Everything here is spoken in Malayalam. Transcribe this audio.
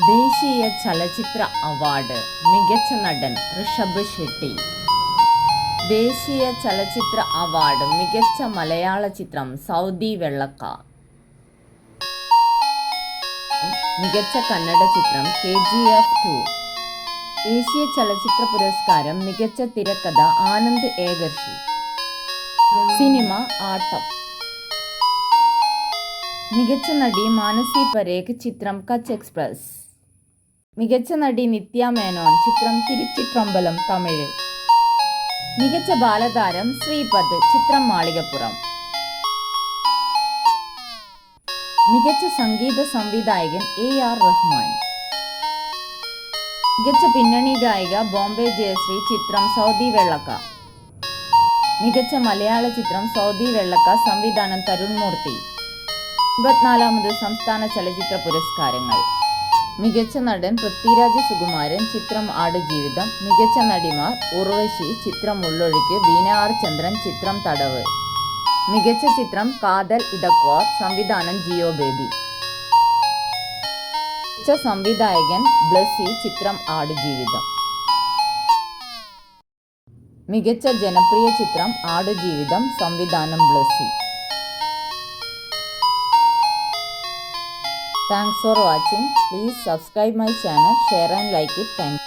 ദേശീയ ചലച്ചിത്ര അവാർഡ് മികച്ച നടൻ ഋഷഭ് ഷെട്ടി. ദേശീയ ചലച്ചിത്ര അവാർഡ് മികച്ച മലയാള ചിത്രം സൗദി വെള്ളക്ക. മികച്ച കന്നഡ ചിത്രം KGF 2. ദേശീയ ചലച്ചിത്ര പുരസ്കാരം മികച്ച തിരക്കഥ ആനന്ദ് ഏകർഷി. സിനിമ ആട്ടം. മികച്ച നടി മാനസി പരേഖ്, ചിത്രം കച്ച് എക്സ്പ്രസ്. മികച്ച നടി നിത്യ മേനോൻ, ചിത്രം തിരുച്ചിട്രമ്പലം തമിഴ്. മികച്ച ബാലതാരം ശ്രീപദ്, ചിത്രം മാളികപ്പുറം. മികച്ച സംഗീത സംവിധായകൻ AR റഹ്മാൻ. മികച്ച പിന്നണി ഗായിക ബോംബെ ജയശ്രീ, ചിത്രം സൗദി വെള്ളക്ക. മികച്ച മലയാള ചിത്രം സൗദി വെള്ളക്ക, സംവിധാനം തരുൺ മൂർത്തി. 24ാമത് സംസ്ഥാന ചലച്ചിത്ര പുരസ്കാരങ്ങൾ. മികച്ച നടൻ പൃഥ്വിരാജ് സുകുമാരൻ, ചിത്രം ആടുജീവിതം. മികച്ച നടിമാർ ഉർവശി, ചിത്രം ഉള്ളൊഴുക്ക്. ബീന R ചന്ദ്രൻ, ചിത്രം തടവ്. മികച്ച ചിത്രം കാതൽ ഇടക്കോർ, സംവിധാനം ജിയോ ബേബി. മികച്ച സംവിധായകൻ ബ്ലസ്സി, ചിത്രം ആടുജീവിതം. മികച്ച ജനപ്രിയ ചിത്രം ആടുജീവിതം, സംവിധാനം Blessy. Thanks for watching. Please subscribe my channel, share and like it. Thank you.